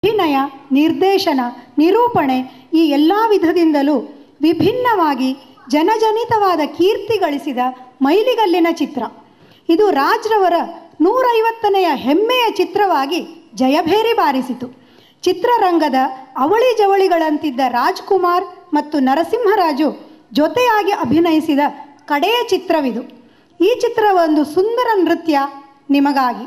ಅಭಿನಯ, ನಿರ್ದೇಶನ, ನಿರೂಪಣೆ ಈ ಎಲ್ಲ ವಿಧದಿಂದಲೂ ವಿಭಿನ್ನವಾಗಿ ಜನಜನಿತವಾದ ಕೀರ್ತಿ ಗಳಿಸಿದ ಮೈಲಿಗಲ್ಲಿನ ಚಿತ್ರ. ಇದು ರಾಜ್ರವರ 150ನೆಯ ಹೆಮ್ಮೆಯ ಚಿತ್ರವಾಗಿ ಜಯಭೇರಿ ಬಾರಿಸಿತು. ಚಿತ್ರರಂಗದ ಅವಳಿ ಜವಳಿಗಳಂತಿದ್ದ ರಾಜ್ಕುಮಾರ್ ಮತ್ತು ನರಸಿಂಹರಾಜು ಜೊತೆಯಾಗಿ ಅಭಿನಯಿಸಿದ ಕಡೆಯ ಚಿತ್ರವಿದು. ಈ ಚಿತ್ರ ಒಂದು ಸುಂದರ ನೃತ್ಯ ನಿಮಗಾಗಿ.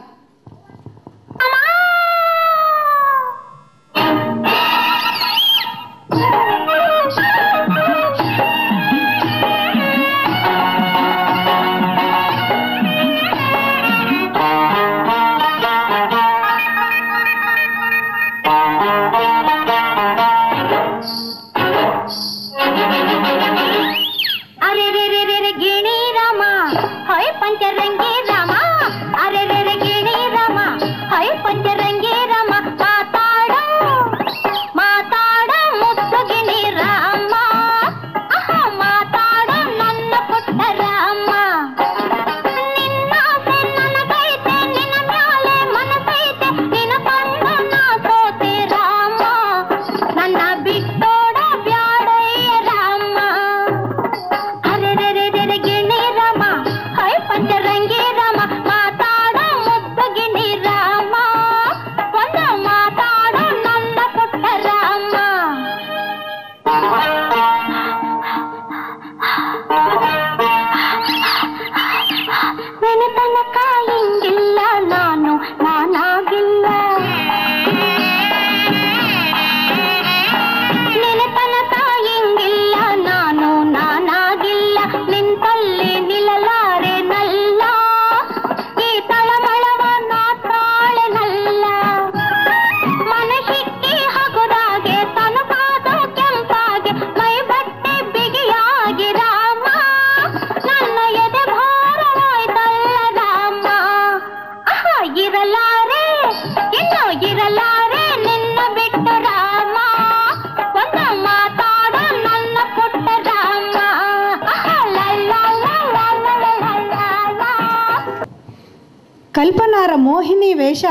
ಕಲ್ಪನಾರ ಮೋಹಿನಿ ವೇಷ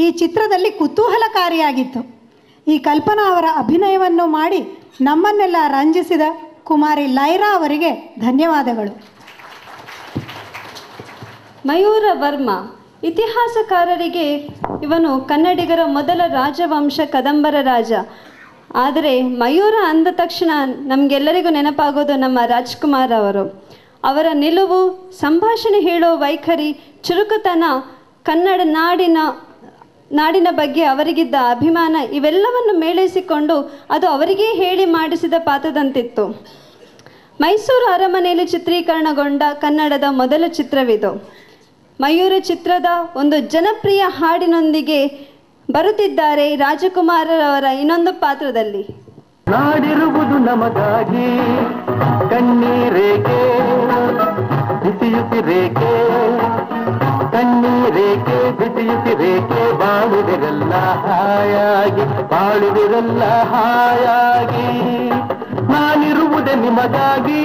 ಈ ಚಿತ್ರದಲ್ಲಿ ಕುತೂಹಲಕಾರಿಯಾಗಿತ್ತು. ಈ ಕಲ್ಪನಾ ಅವರ ಅಭಿನಯವನ್ನು ಮಾಡಿ ನಮ್ಮನ್ನೆಲ್ಲ ರಂಜಿಸಿದ ಕುಮಾರಿ ಲೈರಾ ಅವರಿಗೆ ಧನ್ಯವಾದಗಳು. ಮಯೂರ ವರ್ಮ ಇತಿಹಾಸಕಾರರಿಗೆ ಇವನು ಕನ್ನಡಿಗರ ಮೊದಲ ರಾಜವಂಶ ಕದಂಬರ ರಾಜ. ಆದರೆ ಮಯೂರ ಅಂದ ತಕ್ಷಣ ನಮಗೆಲ್ಲರಿಗೂ ನೆನಪಾಗೋದು ನಮ್ಮ ರಾಜ್ಕುಮಾರ್ ಅವರು. ಅವರ ನಿಲುವು, ಸಂಭಾಷಣೆ ಹೇಳೋ ವೈಖರಿ, ಚುರುಕುತನ, ಕನ್ನಡ ನಾಡಿನ ಬಗ್ಗೆ ಅವರಿಗಿದ್ದ ಅಭಿಮಾನ ಇವೆಲ್ಲವನ್ನು ಮೇಳೈಸಿಕೊಂಡು ಅದು ಅವರಿಗೇ ಹೇಳಿ ಮಾಡಿಸಿದ ಪಾತ್ರದಂತಿತ್ತು. ಮೈಸೂರು ಅರಮನೆಯಲ್ಲಿ ಚಿತ್ರೀಕರಣಗೊಂಡ ಕನ್ನಡದ ಮೊದಲ ಚಿತ್ರವಿದು. ಮಯೂರ ಚಿತ್ರದ ಒಂದು ಜನಪ್ರಿಯ ಹಾಡಿನೊಂದಿಗೆ ಬರುತ್ತಿದ್ದಾರೆ ರಾಜಕುಮಾರರವರ ಇನ್ನೊಂದು ಪಾತ್ರದಲ್ಲಿ. ನಾಡಿರುವುದು ನಮಗಾಗಿ ಕಣ್ಣೀರೇಕೆ ಬಿಸಿಯುತ್ತಿರೇಕೆ, ಕಣ್ಣೀರೇಕೆ ಬಿಸಿಯುತ್ತಿರೇಕೆ, ಬಾಳುವಿರಲ್ಲ ಹಾಯಾಗಿ, ಬಾಳುವಿರಲ್ಲ ಹಾಯಾಗಿ, ನಾನಿರುವುದೇ ನಿಮಗಾಗಿ.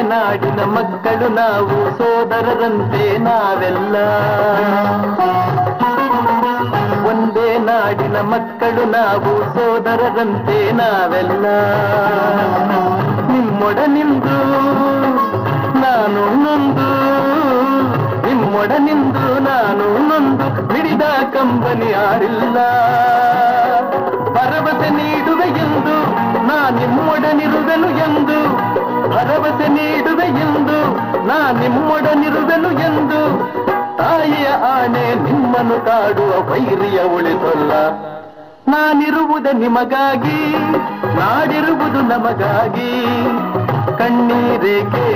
ನಾಡಿನ ಮಕ್ಕಳು ನಾವು, ಸೋದರರಂತೆ ನಾವೆಲ್ಲ. ಒಂದೇ ನಾಡಿನ ಮಕ್ಕಳು ನಾವು, ಸೋದರರಂತೆ ನಾವೆಲ್ಲ. ನಿಮ್ಮೊಡನಿಂದು ನಾನು ನೊಂದು, ನಿಮ್ಮೊಡನಿಂದು ನಾನು ನೊಂದು, ಹಿಡಿದ ಕಂಬನಿ ಯಾರಿಲ್ಲ. ಭರವಸೆ ನೀಡುವೆ ಎಂದು ನಾ ನಿಮ್ಮೊಡನಿರುವೆನು ಎಂದು, ಭರವಸೆ ನೀಡುವೆ ಎಂದು ನಾ ನಿಮ್ಮೊಡನಿರುವೆನು ಎಂದು, ತಾಯಿಯ ಆಣೆ ನಿಮ್ಮನ್ನು ಕಾಡುವ ವೈರಿಯ ಉಳಿಸಲ್ಲ. ನಾನಿರುವುದೇ ನಿಮಗಾಗಿ, ನಾಡಿರುವುದು ನಮಗಾಗಿ, ಕಣ್ಣೀರೇಕೆ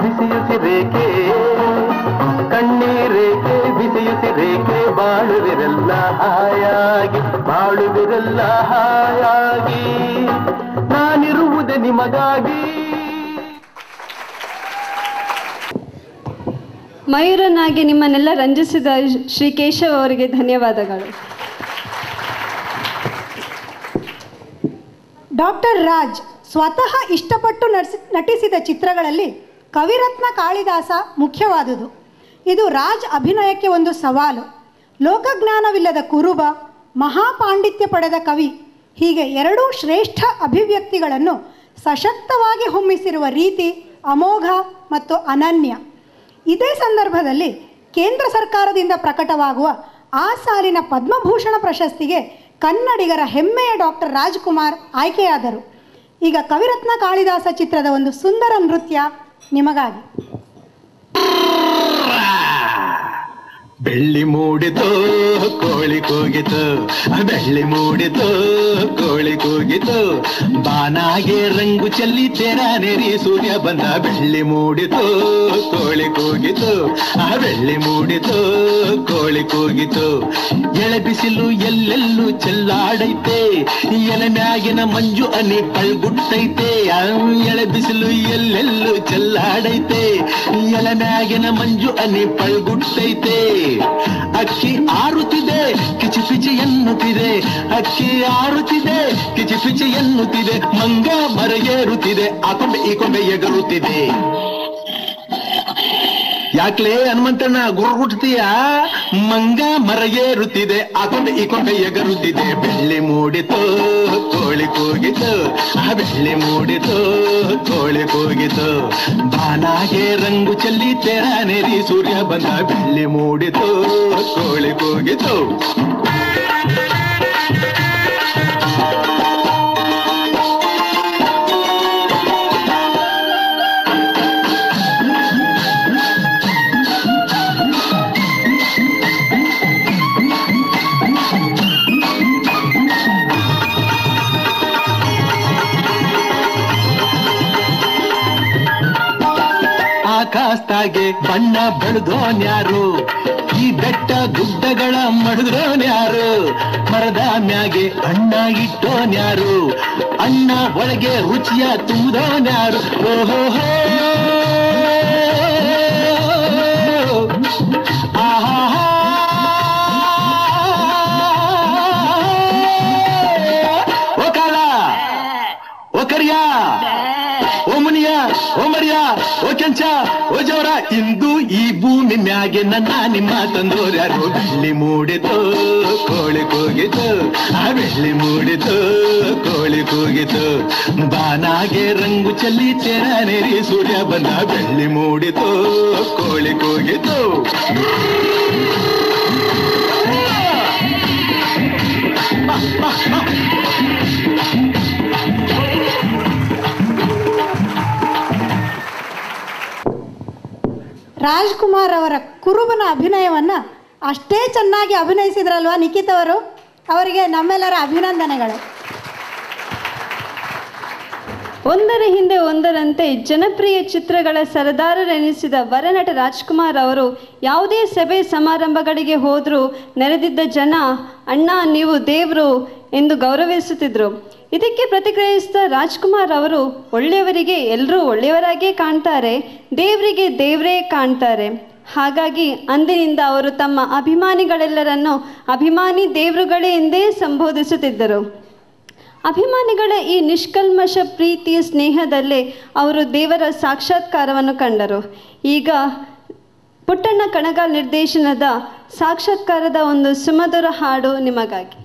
ಬಿಸಿಯುಸಿರೇಕೆ, ಕಣ್ಣೀರೇಕೆ ಬಿಸಿಯುಸಿರೇಕೆ ಬಾಳುವಿರಲ್ಲ ಹಾಯಾಗಿ ಬಾಳುವಿರಲ್ಲ ಹಾಯಾಗಿ ನಾನಿರುವುದೇ ನಿಮಗಾಗಿ. ಮಯೂರನಾಗಿ ನಿಮ್ಮನ್ನೆಲ್ಲ ರಂಜಿಸಿದ ಶ್ರೀ ಕೇಶವ್ ಅವರಿಗೆ ಧನ್ಯವಾದಗಳು. ಡಾಕ್ಟರ್ ರಾಜ್ ಸ್ವತಃ ಇಷ್ಟಪಟ್ಟು ನಟಿಸಿದ ಚಿತ್ರಗಳಲ್ಲಿ ಕವಿರತ್ನ ಕಾಳಿದಾಸ ಮುಖ್ಯವಾದುದು. ಇದು ರಾಜ್ ಅಭಿನಯಕ್ಕೆ ಒಂದು ಸವಾಲು. ಲೋಕಜ್ಞಾನವಿಲ್ಲದ ಕುರುಬ, ಮಹಾಪಾಂಡಿತ್ಯ ಪಡೆದ ಕವಿ, ಹೀಗೆ ಎರಡೂ ಶ್ರೇಷ್ಠ ಅಭಿವ್ಯಕ್ತಿಗಳನ್ನು ಸಶಕ್ತವಾಗಿ ಹೊಮ್ಮಿಸಿರುವ ರೀತಿ ಅಮೋಘ ಮತ್ತು ಅನನ್ಯ. ಇದೇ ಸಂದರ್ಭದಲ್ಲಿ ಕೇಂದ್ರ ಸರ್ಕಾರದಿಂದ ಪ್ರಕಟವಾಗುವ ಆ ಸಾಲಿನ ಪದ್ಮಭೂಷಣ ಪ್ರಶಸ್ತಿಗೆ ಕನ್ನಡಿಗರ ಹೆಮ್ಮೆಯ ಡಾಕ್ಟರ್ ರಾಜ್ಕುಮಾರ್ ಆಯ್ಕೆಯಾದರು. ಈಗ ಕವಿರತ್ನ ಕಾಳಿದಾಸ ಚಿತ್ರದ ಒಂದು ಸುಂದರ ನೃತ್ಯ ನಿಮಗಾಗಿ. ಬೆಳ್ಳಿ ಮೂಡಿತು ಕೋಳಿ ಕೂಗಿತು, ಬೆಳ್ಳಿ ಮೂಡಿತು ಕೋಳಿ ಕೂಗಿತು, ಬಾನಾಗೆ ರಂಗು ಚೆಲ್ಲಿ ತೆರ ನೆರಿ ಸೂರ್ಯ ಬಂದ. ಬೆಳ್ಳಿ ಮೂಡಿತು ಕೋಳಿ ಕೂಗಿತು, ಬೆಳ್ಳಿ ಮೂಡಿತು ಕೋಳಿ ಕೂಗಿತು, ಎಳೆ ಬಿಸಿಲು ಎಲ್ಲೆಲ್ಲೂ ಚೆಲ್ಲಾಡೈತೆ, ಎಲೆ ಮ್ಯಾಗಿನ ಮಂಜು ಅನಿ ಪಳ್ಗುಟ್ಟೈತೆ. ಎಳೆ ಬಿಸಿಲು ಎಲ್ಲೆಲ್ಲೂ ಚೆಲ್ಲಾಡೈತೆ, ಎಲೆ ಮ್ಯಾಗಿನ ಮಂಜು ಅನಿ ಪಳ್ಗುಟ್ಟೈತೆ. ಅಕ್ಕಿ ಆರುತ್ತಿದೆ ಕಿಚಿಪಿಚಿ ಎನ್ನುತ್ತಿದೆ, ಅಕ್ಕಿ ಆರುತ್ತಿದೆ ಕಿಚಿಪಿಚಿ ಎನ್ನುತ್ತಿದೆ, ಮಂಗ ಮರಗೇರುತ್ತಿದೆ, ಆ ಕೊಂಬೆ ಈ ಕೊಂಬೆ ಎಗರುತ್ತಿದೆ. ಯಾಕ್ಲೇ ಹನುಮಂತಣ್ಣ ಗುರುಗುಟ್ತೀಯ? ಮಂಗ ಮರಗೇರುತ್ತಿದೆ, ಆ ಕೊಂಬೆ ಈ ಕೊಂಬೆ ಎಗರುತ್ತಿದೆ. ಬೆಳ್ಳಿ ಮೂಡಿತು ಕೋಳಿ ಕೂಗಿತು, ಬೆಳ್ಳಿ ಮೂಡಿತು ಕೋಳಿ ಕೂಗಿತು, ಬಾನಾಗೆ ರಂಗು ಚೆಲ್ಲಿ ತೆರ ನೆರಿ ಸೂರ್ಯ ಬಂದ. ಬೆಳ್ಳಿ ಮೂಡಿತು ಕೋಳಿ ಕೂಗಿತು. ಆಕಾಶದಾಗೆ ಬಣ್ಣ ಬೆಳೆದೋನ್ಯಾರು, ಈ ಬೆಟ್ಟ ಗುಡ್ಡಗಳ ಮಡಿದ್ರೋನ್ಯಾರು, ಮರದ ಮ್ಯಾಗೆ ಅಣ್ಣ ಇಟ್ಟೋನ್ಯಾರು, ಅಣ್ಣ ಒಳಗೆ ರುಚಿಯ ತುಂಬಿದೋನ್ಯಾರು. ಓಹೋ ಆಹಾ ಓ ಕಾಳ ಓ ಕರಿಯ ಓ ಮುನಿಯ ಓ ಮರಿಯ ಓ ಕೆಂಚ ಓ ಜವರ, ಇಂದು ಈ ಭೂಮಿ ಮ್ಯಾಗೆ ನನ್ನ ನಿಮ್ಮ ತಂದೋರ್ಯಾರು. ಬೆಳ್ಳಿ ಮೂಡಿತು ಕೋಳಿ ಕೂಗಿತು, ಬೆಳ್ಳಿ ಮೂಡಿತು ಕೋಳಿ ಕೂಗಿತು, ಬಾನಾಗೆ ರಂಗು ಚೆಲ್ಲಿ ತೆರ ನೆರಿ ಸೂರ್ಯ ಬಂದ. ಬೆಳ್ಳಿ ಮೂಡಿತು ಕೋಳಿ ಕೂಗಿತು. ರಾಜ್ಕುಮಾರ್ ಅವರ ಕುರುಬನ ಅಭಿನಯವನ್ನು ಅಷ್ಟೇ ಚೆನ್ನಾಗಿ ಅಭಿನಯಿಸಿದ್ರಲ್ವಾ ನಿಖಿತ್ ಅವರು? ಅವರಿಗೆ ನಮ್ಮೆಲ್ಲರ ಅಭಿನಂದನೆಗಳು. ಒಂದರ ಹಿಂದೆ ಒಂದರಂತೆ ಜನಪ್ರಿಯ ಚಿತ್ರಗಳ ಸರದಾರರೆನಿಸಿದ ವರನಟ ರಾಜ್ಕುಮಾರ್ ಅವರು ಯಾವುದೇ ಸಭೆ ಸಮಾರಂಭಗಳಿಗೆ ಹೋದರೂ ನೆರೆದಿದ್ದ ಜನ ಅಣ್ಣ ನೀವು ದೇವರು ಎಂದು ಗೌರವಿಸುತ್ತಿದ್ದರು. ಇದಕ್ಕೆ ಪ್ರತಿಕ್ರಿಯಿಸಿದ ರಾಜ್ಕುಮಾರ್ ಅವರು ಒಳ್ಳೆಯವರಿಗೆ ಎಲ್ಲರೂ ಒಳ್ಳೆಯವರಾಗೇ ಕಾಣ್ತಾರೆ, ದೇವರಿಗೆ ದೇವರೇ ಕಾಣ್ತಾರೆ. ಹಾಗಾಗಿ ಅಂದಿನಿಂದ ಅವರು ತಮ್ಮ ಅಭಿಮಾನಿಗಳೆಲ್ಲರನ್ನು ಅಭಿಮಾನಿ ದೇವರುಗಳೇ ಎಂದೇ ಸಂಬೋಧಿಸುತ್ತಿದ್ದರು. ಅಭಿಮಾನಿಗಳ ಈ ನಿಷ್ಕಲ್ಮಶ ಪ್ರೀತಿ ಸ್ನೇಹದಲ್ಲೇ ಅವರು ದೇವರ ಸಾಕ್ಷಾತ್ಕಾರವನ್ನು ಕಂಡರು. ಈಗ ಪುಟ್ಟಣ್ಣ ಕಣಗಾಲ್ ನಿರ್ದೇಶನದ ಸಾಕ್ಷಾತ್ಕಾರದ ಒಂದು ಸುಮಧುರ ಹಾಡು ನಿಮಗಾಗಿ.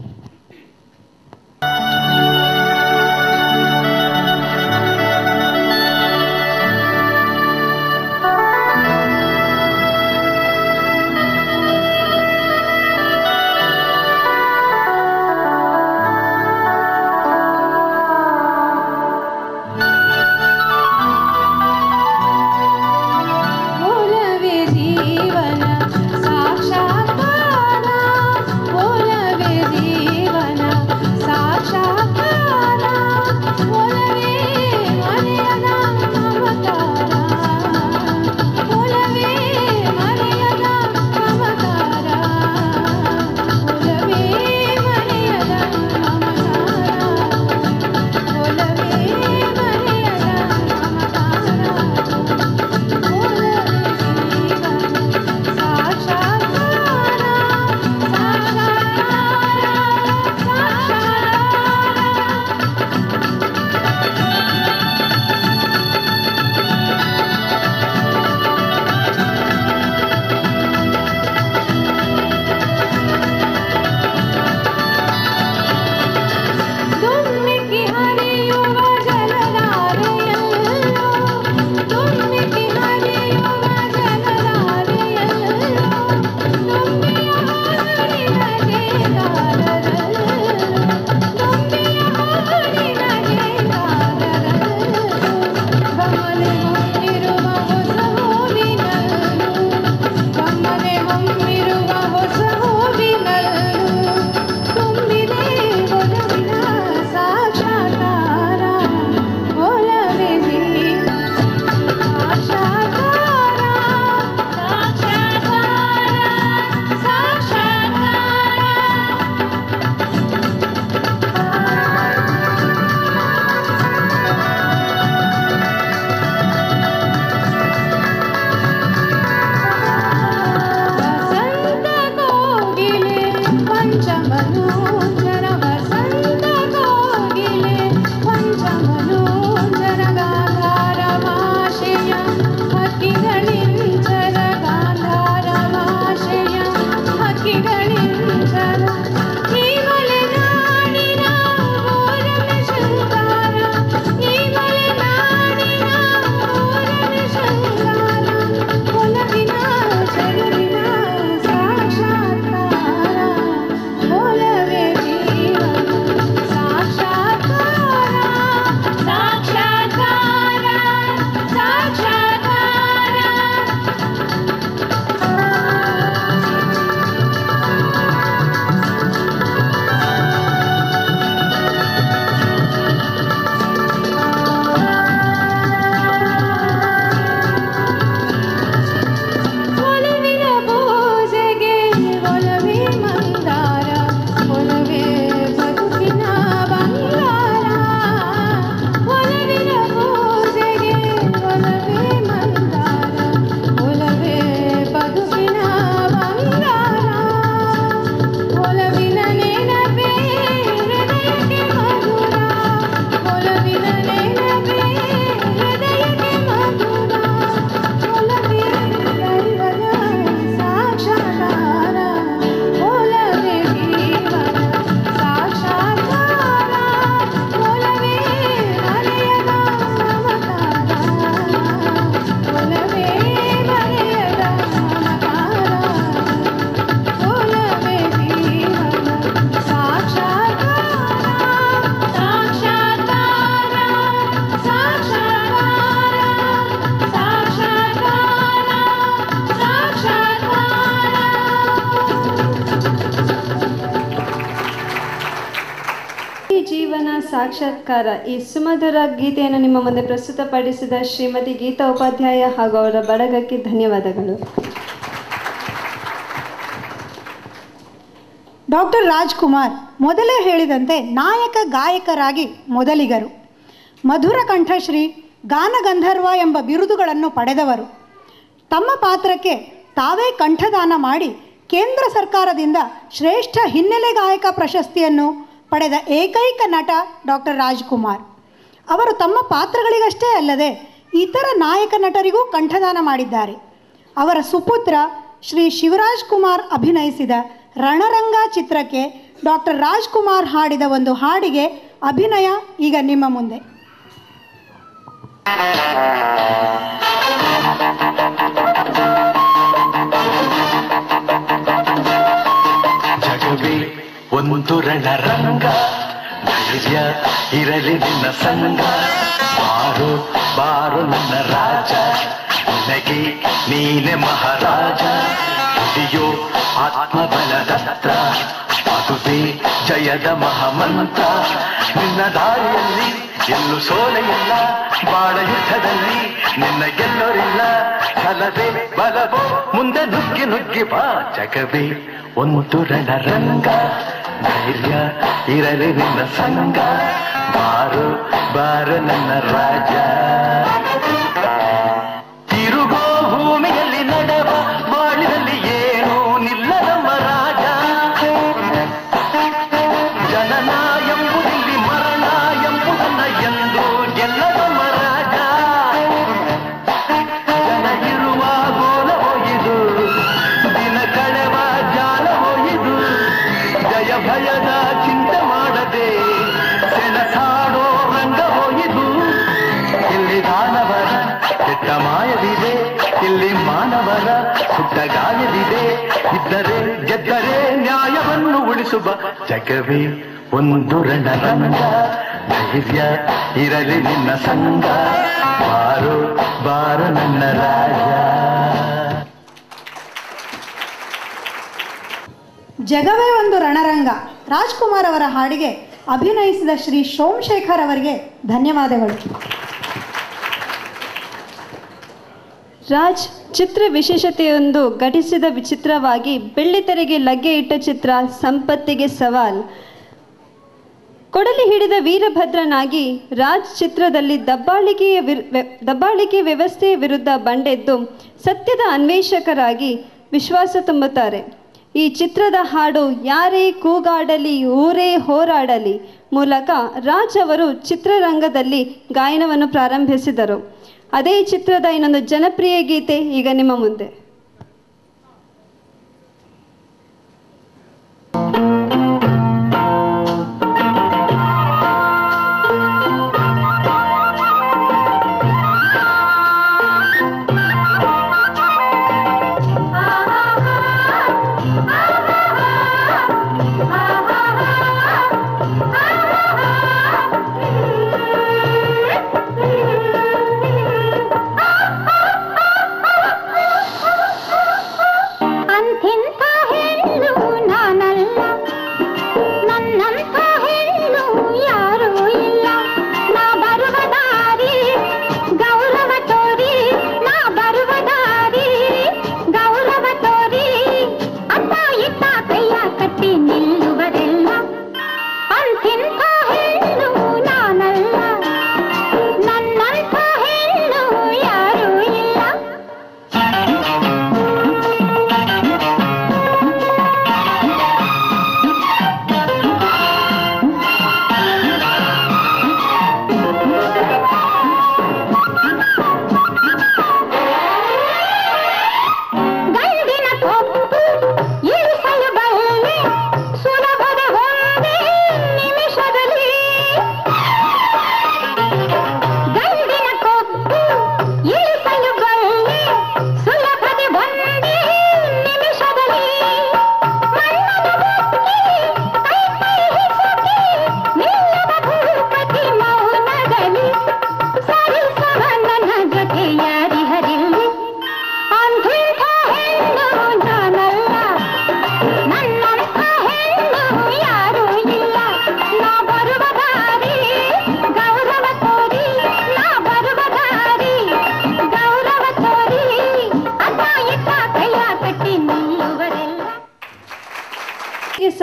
ಜೀವನ ಸಾಕ್ಷಾತ್ಕಾರ, ಓಲವೇ ಸಾಕ್ಷಾತ್ಕಾರ ಈ ಸುಮಧುರ ಗೀತೆಯನ್ನು ನಿಮ್ಮ ಮುಂದೆ ಪ್ರಸ್ತುತಪಡಿಸಿದ ಶ್ರೀಮತಿ ಗೀತಾ ಉಪಾಧ್ಯಾಯ ಹಾಗೂ ಅವರ ಬಳಗಕ್ಕೆ ಧನ್ಯವಾದಗಳು. ಡಾಕ್ಟರ್ ರಾಜ್ಕುಮಾರ್ ಮೊದಲೇ ಹೇಳಿದಂತೆ ನಾಯಕ ಗಾಯಕರಾಗಿ ಮೊದಲಿಗರು, ಮಧುರ ಕಂಠಶ್ರೀ, ಗಾನಗಂಧರ್ವ ಎಂಬ ಬಿರುದುಗಳನ್ನು ಪಡೆದವರು. ತಮ್ಮ ಪಾತ್ರಕ್ಕೆ ತಾವೇ ಕಂಠದಾನ ಮಾಡಿ ಕೇಂದ್ರ ಸರ್ಕಾರದಿಂದ ಶ್ರೇಷ್ಠ ಹಿನ್ನೆಲೆ ಗಾಯಕ ಪ್ರಶಸ್ತಿಯನ್ನು ಪಡೆದ ಏಕೈಕ ನಟ ಡಾಕ್ಟರ್ ರಾಜ್ಕುಮಾರ್. ಅವರು ತಮ್ಮ ಪಾತ್ರಗಳಿಗಷ್ಟೇ ಅಲ್ಲದೆ ಇತರ ನಾಯಕ ನಟರಿಗೂ ಕಂಠದಾನ ಮಾಡಿದ್ದಾರೆ. ಅವರ ಸುಪುತ್ರ ಶ್ರೀ ಶಿವರಾಜ್ ಕುಮಾರ್ ಅಭಿನಯಿಸಿದ ರಣರಂಗ ಚಿತ್ರಕ್ಕೆ ಡಾಕ್ಟರ್ ರಾಜ್ಕುಮಾರ್ ಹಾಡಿದ ಒಂದು ಹಾಡಿಗೆ ಅಭಿನಯ ಈಗ ನಿಮ್ಮ ಮುಂದೆ. ಜಗವೇ ಒಂದು ರಣರಂಗ, ಧೈರ್ಯ ಇರಲಿ ನಿನ್ನ ಸಂಗ, ಬಾರು ಬಾರು ನನ್ನ ರಾಜ, ನಿನಗೆ ನೀನೆ ಮಹಾರಾಜ. ನುಡಿಯೋ ಆತ್ಮಬಲದಸ್ತ್ರ, ಅದುವೇ ಜಯದ ಮಹಾಮಂತ್ರ. ನಿನ್ನ ದಾರಿಯಲ್ಲಿ ಎಲ್ಲೂ ಸೋಲೆಯಿಲ್ಲ, ಬಾಳ ಯುದ್ಧದಲ್ಲಿ ನಿನ್ನ ಗೆಲ್ಲೋರಿಲ್ಲ. ಛಲವೇ ಬಲವೋ ಮುಂದೆ ನುಗ್ಗಿ ನುಗ್ಗಿ ಬಾ. ಜಗವೇ ಒಂದು ರಣರಂಗ, ಧೈರ್ಯ ಇರಲಿ ನಿನ್ನ ಸಂಗ, ಬಾರು ಬಾರು ನನ್ನ ರಾಜ. ತಿರುಗೋ ಭೂಮಿಯಲ್ಲಿ ನಡೆವ ಬಾಳಿನಲ್ಲಿ ಏನೂ ನಿಲ್ಲದಮ್ಮ ರಾಜ. ಜನನ ಎಂಬುದಿಲ್ಲಿ ಮರಣ ಎಂಬುದನ್ನ ಎಂದು ಗೆಲ್ಲದಮ್ಮ ರಾಜ. ಜನ ಇರುವ ಗೋಲವೋ ಇದು, ದಿನ ಕಳೆವ ಜಾಲವೋ ಇದು. ಜಯ ಭಯದ ಚಿಂತೆ ಮಾಡದೆ ಸೆಣಸಾಡೋ ರಂಗವೋ ಇದು. ಇಲ್ಲಿ ದಾನವರ ಕೆಟ್ಟ ಮಾಯವಿದೆ, ಇಲ್ಲಿ ಮಾನವರ ಸುಟ್ಟ ಗಾಯವಿದೆ. ಇದ್ದರೆ ಗೆದ್ದರೆ ನ್ಯಾಯವನ್ನು ಉಳಿಸುವ ಜಗವೇ ಒಂದು ರಣರಂಗ, ಧೈರ್ಯ ಇರಲಿ ನಿನ್ನ ಸಂಗ, ಬಾರು ಬಾರು ನನ್ನ ರಾಜ. ಜಗವೇ ಒಂದು ರಣರಂಗ ರಾಜ್ಕುಮಾರ್ ಅವರ ಹಾಡಿಗೆ ಅಭಿನಯಿಸಿದ ಶ್ರೀ ಸೋಮಶೇಖರ್ ಅವರಿಗೆ ಧನ್ಯವಾದಗಳು. ರಾಜ್ ಚಿತ್ರ ವಿಶೇಷತೆಯೊಂದು ಘಟಿಸಿದ ಚಿತ್ರವಾಗಿ ಬೆಳ್ಳಿತೆರೆಗೆ ಲಗ್ಗೆ ಇಟ್ಟ ಚಿತ್ರ ಸಂಪತ್ತಿಗೆ ಸವಾಲ್. ಕೊಡಲಿ ಹಿಡಿದ ವೀರಭದ್ರನಾಗಿ ರಾಜ್ ಚಿತ್ರದಲ್ಲಿ ದಬ್ಬಾಳಿಕೆ ವ್ಯವಸ್ಥೆಯ ವಿರುದ್ಧ ಬಂಡೆದ್ದು ಸತ್ಯದ ಅನ್ವೇಷಕರಾಗಿ ವಿಶ್ವಾಸ ತುಂಬುತ್ತಾರೆ. ಈ ಚಿತ್ರದ ಹಾಡು ಯಾರೇ ಕೂಗಾಡಲಿ ಊರೇ ಹೋರಾಡಲಿ ಮೂಲಕ ರಾಜ್ ಅವರು ಚಿತ್ರರಂಗದಲ್ಲಿ ಗಾಯನವನ್ನು ಪ್ರಾರಂಭಿಸಿದರು. ಅದೇ ಚಿತ್ರದ ಇನ್ನೊಂದು ಜನಪ್ರಿಯ ಗೀತೆ ಈಗ ನಿಮ್ಮ ಮುಂದೆ.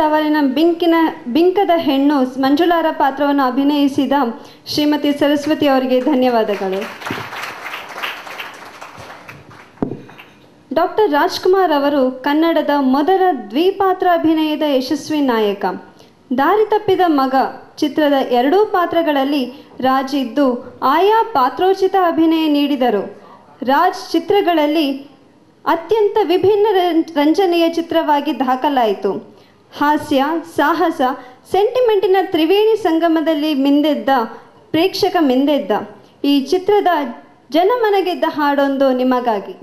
ಸಾವರಿನ ಬಿಂಕದ ಹೆಣ್ಣು ಮಂಜುಳಾರ ಪಾತ್ರವನ್ನು ಅಭಿನಯಿಸಿದ ಶ್ರೀಮತಿ ಸರಸ್ವತಿ ಅವರಿಗೆ ಧನ್ಯವಾದಗಳು. ಡಾಕ್ಟರ್ ರಾಜ್ಕುಮಾರ್ ಅವರು ಕನ್ನಡದ ಮೊದಲ ದ್ವಿಪಾತ್ರ ಅಭಿನಯದ ಯಶಸ್ವಿ ನಾಯಕ. ದಾರಿ ತಪ್ಪಿದ ಮಗ ಚಿತ್ರದ ಎರಡೂ ಪಾತ್ರಗಳಲ್ಲಿ ರಾಜ್ ಇದ್ದು ಆಯಾ ಪಾತ್ರೋಚಿತ ಅಭಿನಯ ನೀಡಿದರು. ರಾಜ್ ಚಿತ್ರಗಳಲ್ಲಿ ಅತ್ಯಂತ ವಿಭಿನ್ನ ರಂಜನೆಯ ಚಿತ್ರವಾಗಿ ದಾಖಲಾಯಿತು. ಹಾಸ್ಯ, ಸಾಹಸ, ಸೆಂಟಿಮೆಂಟಿನ ತ್ರಿವೇಣಿ ಸಂಗಮದಲ್ಲಿ ಪ್ರೇಕ್ಷಕ ಮಿಂದೆದ್ದ. ಈ ಚಿತ್ರದ ಜನಮನಗೆದ್ದ ಹಾಡೊಂದು ನಿಮಗಾಗಿ.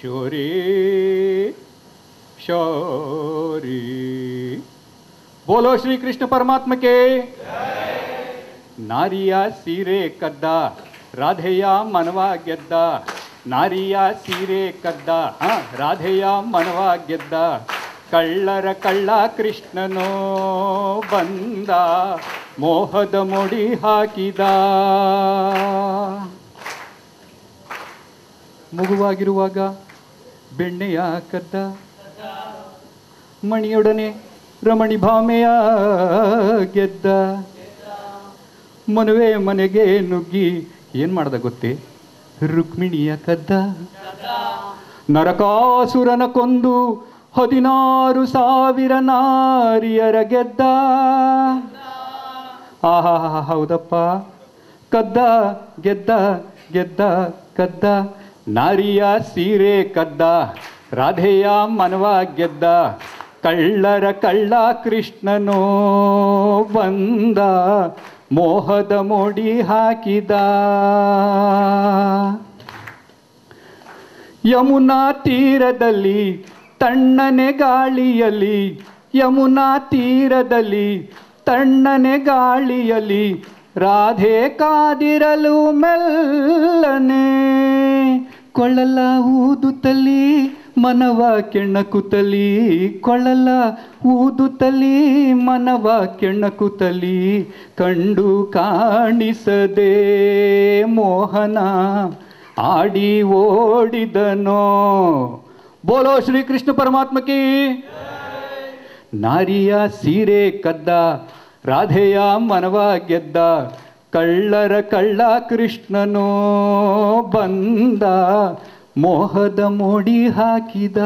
ಶೌರಿ ಶೌರಿ ಬೋಲೋ ಶ್ರೀ ಕೃಷ್ಣ ಪರಮಾತ್ಮ ಕೆ. ನಾರಿಯ ಸೀರೆ ಕದ್ದ ರಾಧೆಯ ಮನವ ಗೆದ್ದ, ನಾರಿಯ ಸೀರೆ ಕದ್ದ ರಾಧೆಯ ಮನವ ಗೆದ್ದ, ಕಳ್ಳರ ಕಳ್ಳ ಕೃಷ್ಣನೋ ಬಂದ, ಮೋಹದ ಮೊಡಿ ಹಾಕಿದ. ಮಗುವಾಗಿರುವಾಗ ಬೆಣ್ಣೆಯ ಕದ್ದ, ಮಣಿಯೊಡನೆ ರಮಣಿ ಭಾಮೆಯ ಗೆದ್ದ, ಮನುವೆ ಮನೆಗೆ ನುಗ್ಗಿ ಏನು ಮಾಡ್ದ ಗೊತ್ತೇ, ರುಕ್ಮಿಣಿಯ ಕದ್ದ. ನರಕಾಸುರನ ಕೊಂದು 16,000 ನಾರಿಯರ ಗೆದ್ದ. ಆಹಾ ಹೌದಪ್ಪ, ಕದ್ದ ಗೆದ್ದ ಗೆದ್ದ ಕದ್ದ, ನಾರಿಯ ಸೀರೆ ಕದ್ದ ರಾಧೆಯ ಮನವ ಗೆದ್ದ, ಕಳ್ಳರ ಕಳ್ಳ ಕೃಷ್ಣನೋ ಬಂದ, ಮೋಹದ ಮೋಡಿ ಹಾಕಿದ. ಯಮುನಾ ತೀರದಲ್ಲಿ ತಣ್ಣನೆ ಗಾಳಿಯಲ್ಲಿ, ಯಮುನಾ ತೀರದಲ್ಲಿ ತಣ್ಣನೆ ಗಾಳಿಯಲ್ಲಿ, ರಾಧೆ ಕಾದಿರಲು ಮೆಲ್ಲನೆ, ಕೊಳ್ಳಲ ಊದುತ್ತಲಿ ಮನವ ಕೆಣಕುತ್ತಲಿ, ಕೊಳ್ಳಲ ಊದುತ್ತಲಿ ಮನವ ಕೆಣಕುತ್ತಲಿ, ಕಂಡು ಕಾಣಿಸದೆ ಮೋಹನ ಆಡಿ ಓಡಿದನೋ. ಬೋಲೋ ಶ್ರೀ ಕೃಷ್ಣ ಪರಮಾತ್ಮ ಕಿ. ನಾರಿಯ ಸೀರೆ ಕದ್ದ ರಾಧೆಯ ಮನವ ಗೆದ್ದ, ಕಳ್ಳರ ಕಳ್ಳ ಕೃಷ್ಣನೋ ಬಂದ, ಮೋಹದ ಮೋಡಿ ಹಾಕಿದ.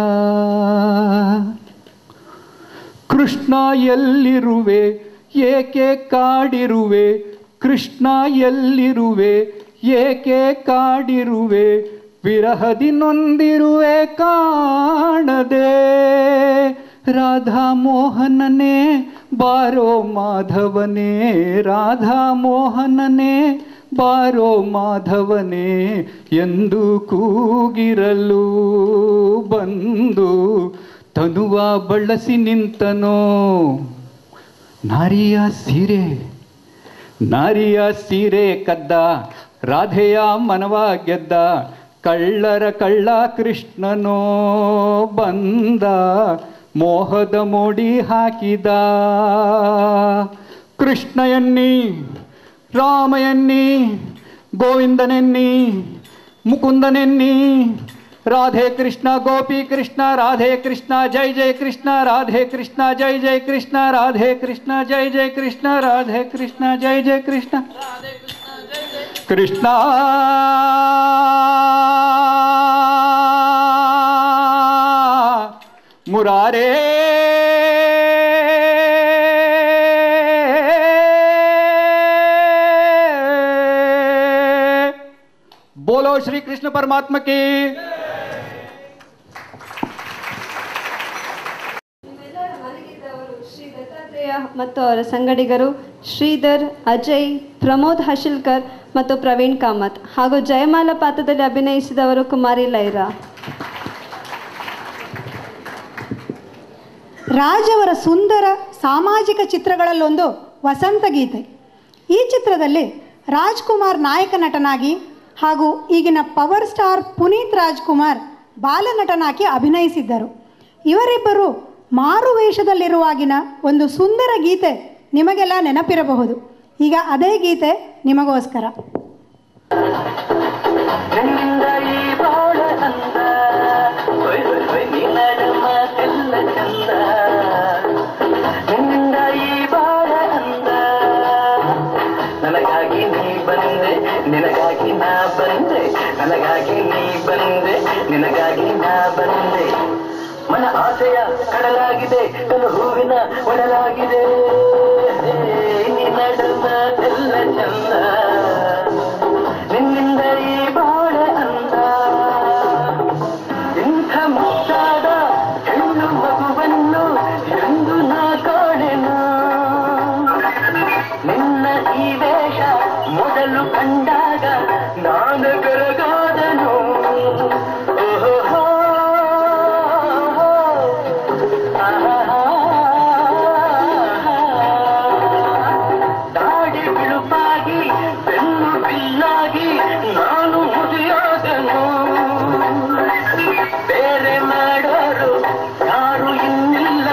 ಕೃಷ್ಣ ಎಲ್ಲಿರುವೆ ಏಕೆ ಕಾಡಿರುವೆ, ಕೃಷ್ಣ ಎಲ್ಲಿರುವೆ ಏಕೆ ಕಾಡಿರುವೆ, ವಿರಹದಿ ನೊಂದಿರುವೆ ಕಾಣದೆ, ರಾಧಾ ಮೋಹನನೇ ಬಾರೋ ಮಾಧವನೇ, ರಾಧಾ ಮೋಹನನೇ ಬಾರೋ ಮಾಧವನೇ ಎಂದು ಕೂಗಿರಲು ಬಂದು ತನುವ ಬಳಸಿ ನಿಂತನೋ. ನಾರಿಯ ಸೀರೆ, ನಾರಿಯ ಸೀರೆ ಕದ್ದ ರಾಧೆಯ ಮನವ ಗೆದ್ದ, ಕಳ್ಳರ ಕಳ್ಳ ಕೃಷ್ಣನೋ ಬಂದ, ಮೋಹದ ಮೋಡಿ ಹಾಕಿದ. ಕೃಷ್ಣ ಎನ್ನಿ ರಾಮಯನ್ನಿ ಗೋವಿಂದನೆನ್ನಿ ಮುಕುಂದನೆನ್ನಿ, ರಾಧೆ ಕೃಷ್ಣ ಗೋಪಿ ಕೃಷ್ಣ ರಾಧೆ ಕೃಷ್ಣ ಜೈ ಜೈ ಕೃಷ್ಣ ರಾಧೆ ಕೃಷ್ಣ ಜೈ ಜೈ ಕೃಷ್ಣ ರಾಧೆ ಕೃಷ್ಣ ಜೈ ಜೈ ಕೃಷ್ಣ ರಾಧೆ ಕೃಷ್ಣ ಜೈ ಜೈ ಕೃಷ್ಣ ಕೃಷ್ಣ. ಮುರಾರೇ बोलो श्री कृष्ण परमात्मा की। ಶ್ರೀ ದತ್ತಾತ್ರೇಯ ಮತ್ತು ಅವರ ಸಂಗಡಿಗರು ಶ್ರೀಧರ್, ಅಜಯ್, ಪ್ರಮೋದ್ ಹಶಿಲ್ಕರ್ ಮತ್ತು ಪ್ರವೀಣ್ ಕಾಮತ್ ಹಾಗೂ ಜಯಮಾಲ ಪಾತ್ರದಲ್ಲಿ ಅಭಿನಯಿಸಿದವರು ಕುಮಾರಿ ಲೈರಾ. ರಾಜ್ ಅವರ ಸುಂದರ ಸಾಮಾಜಿಕ ಚಿತ್ರಗಳಲ್ಲೊಂದು ವಸಂತ ಗೀತೆ. ಈ ಚಿತ್ರದಲ್ಲಿ ರಾಜ್ಕುಮಾರ್ ನಾಯಕ ನಟನಾಗಿ ಹಾಗೂ ಈಗಿನ ಪವರ್ ಸ್ಟಾರ್ ಪುನೀತ್ ರಾಜ್ಕುಮಾರ್ ಬಾಲನಟನಾಗಿ ಅಭಿನಯಿಸಿದ್ದರು. ಇವರಿಬ್ಬರು ಮಾರು ವೇಷದಲ್ಲಿರುವಾಗಿನ ಒಂದು ಸುಂದರ ಗೀತೆ ನಿಮಗೆಲ್ಲ ನೆನಪಿರಬಹುದು. ಈಗ ಅದೇ ಗೀತೆ ನಿಮಗೋಸ್ಕರ. ನನಗಾಗಿ ನೀ ಬಂದೆ, ನಿನಗಾಗಿ ನಾ ಬಂದೆ, ನನಗಾಗಿ ನೀ ಬಂದೆ, ನಿನಗಾಗಿ ನಾ ಬಂದೆ. ಮನ ಆಸೆಯ ಕಡಲಾಗಿದೆ, ಕಲು ಹೂವಿನ ಒಡಲಾಗಿದೆ, ನಿನ್ನಡಮ ಎಲ್ಲ ಚಂದ, ನಿನ್ನಿಂದ ಈ ಬಾಳ ಅಂದ. ಇಂಥ ಮುತ್ತಾದ ಹೆಣ್ಣು ಮಗುವನ್ನು ಎಂದು ನಾ ಕಾಣೆನು. ನಿನ್ನ ಈ ವೇಷ ಮೊದಲು ಕಂಡಾಗ ನಾನು ಬೆರಗಾದನು. ಓಹೋ ದಾಡಿ ಬಿಳುಪಾಗಿ ಬೆನ್ನು ಬಿಲ್ಲಾಗಿ ನಾನು ಮುದಿಯಾದನು. ಬೇರೆ ಮಾಡೋರು ಯಾರು ಇನ್ನಿಲ್ಲ,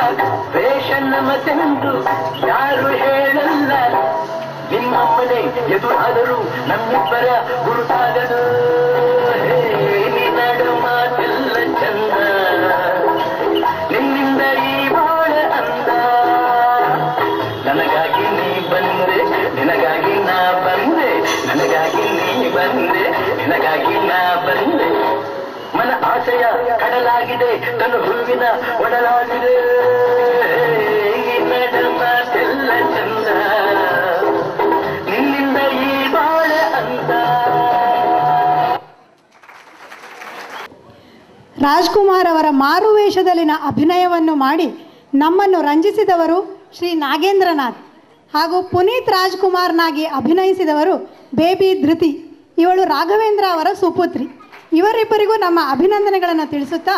ವೇಷ ನಮತೆಂದು ಯಾರು ಹೇಳಲ್ಲ. ನಿಮ್ಮಮ್ಮನೆ ಎದುರಾದರೂ ನಮ್ಮಿಬ್ಬರ ಗುರುತಾಗದು. ನಿನ್ನಡ ಮಾತೆಲ್ಲ ಚಂದ, ನಿನ್ನಿಂದ ಈ ಬಾಳ ಅಂದ. ನನಗಾಗಿ ನೀ ಬಂದೆ, ನಿನಗಾಗಿ ನಾ ಬಂದೆ, ನನಗಾಗಿ ನೀ ಬಂದೆ, ನಿನಗಾಗಿ ನಾ ಬಂದೆ. ಮನ ಆಸೆಯ ಕಡಲಾಗಿದೆ, ತನು ಹೂವಿನ ಒಡಲಾಗಿದೆ, ನಿನ್ನಡ ಮಾತೆಲ್ಲ ಚಂದ, ನಿನ್ನಿಂದ ಈ ಬಾಳ ಅಂದ. ರಾಜ್ಕುಮಾರ್ ಅವರ ಮಾರುವೇಷದಲ್ಲಿನ ಅಭಿನಯವನ್ನು ಮಾಡಿ ನಮ್ಮನ್ನು ರಂಜಿಸಿದವರು ಶ್ರೀ ನಾಗೇಂದ್ರನಾಥ್ ಹಾಗೂ ಪುನೀತ್ ರಾಜ್ಕುಮಾರ್ನಾಗಿ ಅಭಿನಯಿಸಿದವರು ಬೇಬಿ ಧೃತಿ. ಇವಳು ರಾಘವೇಂದ್ರ ಅವರ ಸುಪುತ್ರಿ. ಇವರಿಬ್ಬರಿಗೂ ನಮ್ಮ ಅಭಿನಂದನೆಗಳನ್ನು ತಿಳಿಸುತ್ತಾ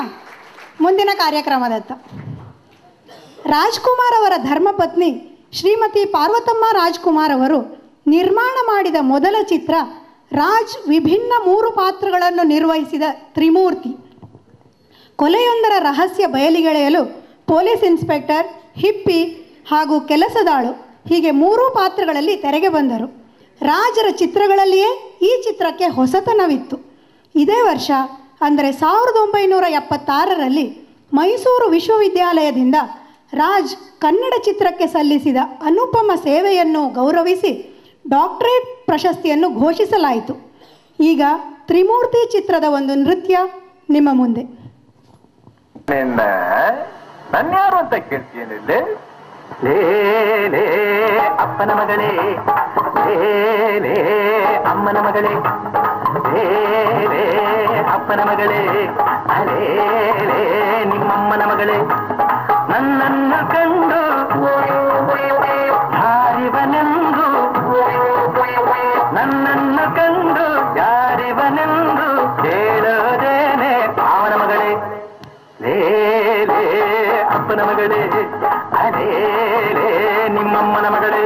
ಮುಂದಿನ ಕಾರ್ಯಕ್ರಮದತ್ತ. ರಾಜ್ಕುಮಾರ್ ಅವರ ಧರ್ಮಪತ್ನಿ ಶ್ರೀಮತಿ ಪಾರ್ವತಮ್ಮ ರಾಜ್ಕುಮಾರ್ ಅವರು ನಿರ್ಮಾಣ ಮಾಡಿದ ಮೊದಲ ಚಿತ್ರ ರಾಜ್ ವಿಭಿನ್ನ 3 ಪಾತ್ರಗಳನ್ನು ನಿರ್ವಹಿಸಿದ ತ್ರಿಮೂರ್ತಿ. ಕೊಲೆಯೊಂದರ ರಹಸ್ಯ ಬಯಲಿಗೆಳೆಯಲು ಪೊಲೀಸ್ ಇನ್ಸ್ಪೆಕ್ಟರ್, ಹಿಪ್ಪಿ ಹಾಗೂ ಕೆಲಸದಾಳು ಹೀಗೆ 3 ಪಾತ್ರಗಳಲ್ಲಿ ತೆರೆಗೆ ಬಂದರು. ರಾಜರ ಚಿತ್ರಗಳಲ್ಲಿಯೇ ಈ ಚಿತ್ರಕ್ಕೆ ಹೊಸತನವಿತ್ತು. ಇದೇ ವರ್ಷ ಅಂದರೆ 1976ರಲ್ಲಿ ಮೈಸೂರು ವಿಶ್ವವಿದ್ಯಾಲಯದಿಂದ ರಾಜ್ ಕನ್ನಡ ಚಿತ್ರಕ್ಕೆ ಸಲ್ಲಿಸಿದ ಅನುಪಮ ಸೇವೆಯನ್ನು ಗೌರವಿಸಿ ಡಾಕ್ಟರೇಟ್ ಪ್ರಶಸ್ತಿಯನ್ನು ಘೋಷಿಸಲಾಯಿತು. ಈಗ ತ್ರಿಮೂರ್ತಿ ಚಿತ್ರದ ಒಂದು ನೃತ್ಯ ನಿಮ್ಮ ಮುಂದೆ. ನನ್ಯಾರು ಅಂತ ಕೇಳ್ತೀನಿ. ಲೇ ಅಪ್ಪನ ಮಗಳೇ, ಲೇ ಅಮ್ಮನ ಮಗಳೇ, ಲೇ ಅಪ್ಪನ ಮಗಳೇ, ಅಲೇ ನಿಮ್ಮಮ್ಮನ ಮಗಳೇ. ನನ್ನನ್ನು ಕಂಡು ಯಾರಿವನೆಂದು, ನನ್ನನ್ನು ಕಂಡು ಯಾರಿವನೆಂದು ಕೇಳೋದೇನೆ ಅವನ ಮಗಳೇ. ಲೇ ಅಪ್ಪನ ಮಗಳೇ, ಅಲೇ ನಿಮ್ಮಮ್ಮನ ಮಗಳೇ.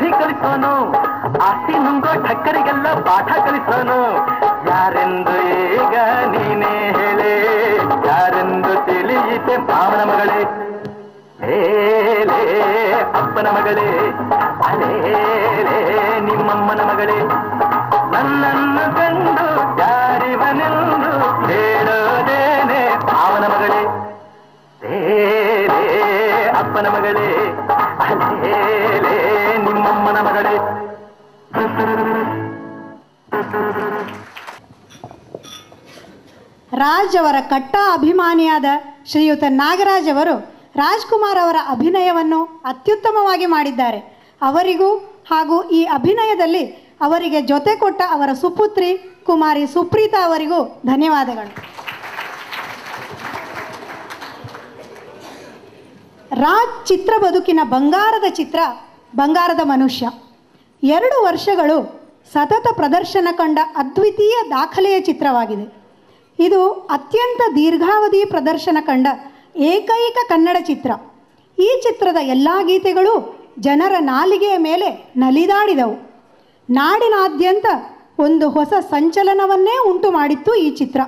ಬುದ್ಧಿ ಕಲಿಸೋನು, ಆಸ್ತಿ ನುಂಗೋ ಠಕ್ಕರಿಗೆಲ್ಲ ಪಾಠ ಕಲಿಸೋನು. ಯಾರೆಂದು ಈಗ ನೀನೇ ಹೇಳೆ, ಯಾರೆಂದು ತಿಳಿಯಿತೆ ಮಾವನ ಮಗಳೇ, ಹೇಳೇ ಅಪ್ಪನ ಮಗಳೇ, ಅಲೇಲೇ ನಿಮ್ಮಮ್ಮನ ಮಗಳೇ. ನನ್ನನ್ನು ಕಂಡು ಯಾರಿವನೆಂದು ಹೇಳೋದೇನೆ ಮಾವನ ಮಗಳೇ, ಹೇಳೇ ಅಪ್ಪನ ಮಗಳೇ, ಅಲೇಲೇ ನಿಮ್ಮಮ್ಮನ ಮಗಳೇ. ರಾಜ್ ಅವರ ಕಟ್ಟ ಅಭಿಮಾನಿಯಾದ ಶ್ರೀಯುತ ನಾಗರಾಜ್ ಅವರು ರಾಜ್ಕುಮಾರ್ ಅವರ ಅಭಿನಯವನ್ನು ಅತ್ಯುತ್ತಮವಾಗಿ ಮಾಡಿದ್ದಾರೆ. ಅವರಿಗೂ ಹಾಗೂ ಈ ಅಭಿನಯದಲ್ಲಿ ಅವರಿಗೆ ಜೊತೆ ಕೊಟ್ಟ ಅವರ ಸುಪುತ್ರಿ ಕುಮಾರಿ ಸುಪ್ರೀತಾ ಅವರಿಗೂ ಧನ್ಯವಾದಗಳು. ರಾಜ್ ಚಿತ್ರ ಬದುಕಿನ ಬಂಗಾರದ ಚಿತ್ರ ಬಂಗಾರದ ಮನುಷ್ಯ. 2 ವರ್ಷಗಳು ಸತತ ಪ್ರದರ್ಶನ ಕಂಡ ಅದ್ವಿತೀಯ ದಾಖಲೆಯ ಚಿತ್ರವಾಗಿದೆ. ಇದು ಅತ್ಯಂತ ದೀರ್ಘಾವಧಿ ಪ್ರದರ್ಶನ ಕಂಡ ಏಕೈಕ ಕನ್ನಡ ಚಿತ್ರ. ಈ ಚಿತ್ರದ ಎಲ್ಲ ಗೀತೆಗಳು ಜನರ ನಾಲಿಗೆಯ ಮೇಲೆ ನಲಿದಾಡಿದವು. ನಾಡಿನಾದ್ಯಂತ ಒಂದು ಹೊಸ ಸಂಚಲನವನ್ನೇ ಉಂಟು ಮಾಡಿತ್ತು ಈ ಚಿತ್ರ.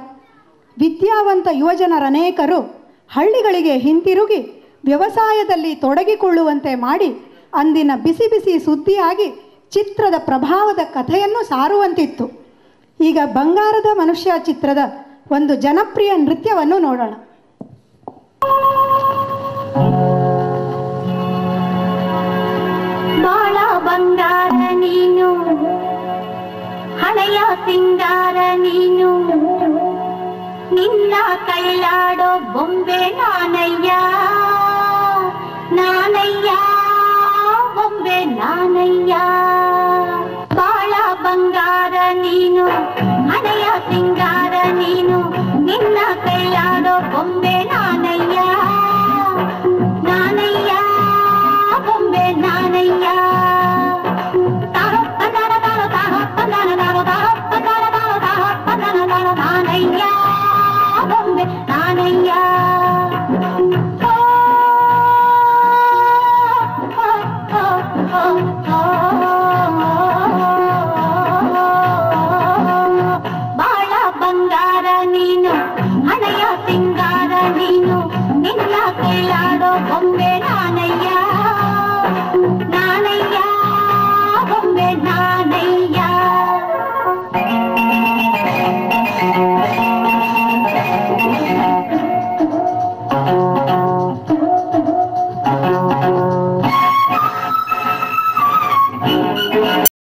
ವಿದ್ಯಾವಂತ ಯುವಜನರನೇಕರು ಹಳ್ಳಿಗಳಿಗೆ ಹಿಂತಿರುಗಿ ವ್ಯವಸಾಯದಲ್ಲಿ ತೊಡಗಿಕೊಳ್ಳುವಂತೆ ಮಾಡಿ ಅಂದಿನ ಬಿಸಿ ಬಿಸಿ ಸುದ್ದಿಯಾಗಿ ಚಿತ್ರದ ಪ್ರಭಾವದ ಕಥೆಯನ್ನು ಸಾರುವಂತಿತ್ತು. ಈಗ ಬಂಗಾರದ ಮನುಷ್ಯ ಚಿತ್ರದ ಒಂದು ಜನಪ್ರಿಯ ನೃತ್ಯವನ್ನು ನೋಡೋಣ. ಬಾಳ ಬಂಗಾರ ನೀನು, ಹಳೆಯ ಸಿಂಗಾರ ನೀನು, ನಿನ್ನ ಕೈಲಾಡೋ ಬೊಂಬೆ ನಾನಯ್ಯ, ನಾನಯ್ಯ ಬೊಂಬೆ ನಾನಯ್ಯ. ಬಾಳ ಬಂಗಾರ ನೀನು, ಹಳೆಯ ಸಿಂಗಾರ ನೀನು, ನಿನ್ನ ಕೈಲಾಡೋ ಬೊಂಬೆ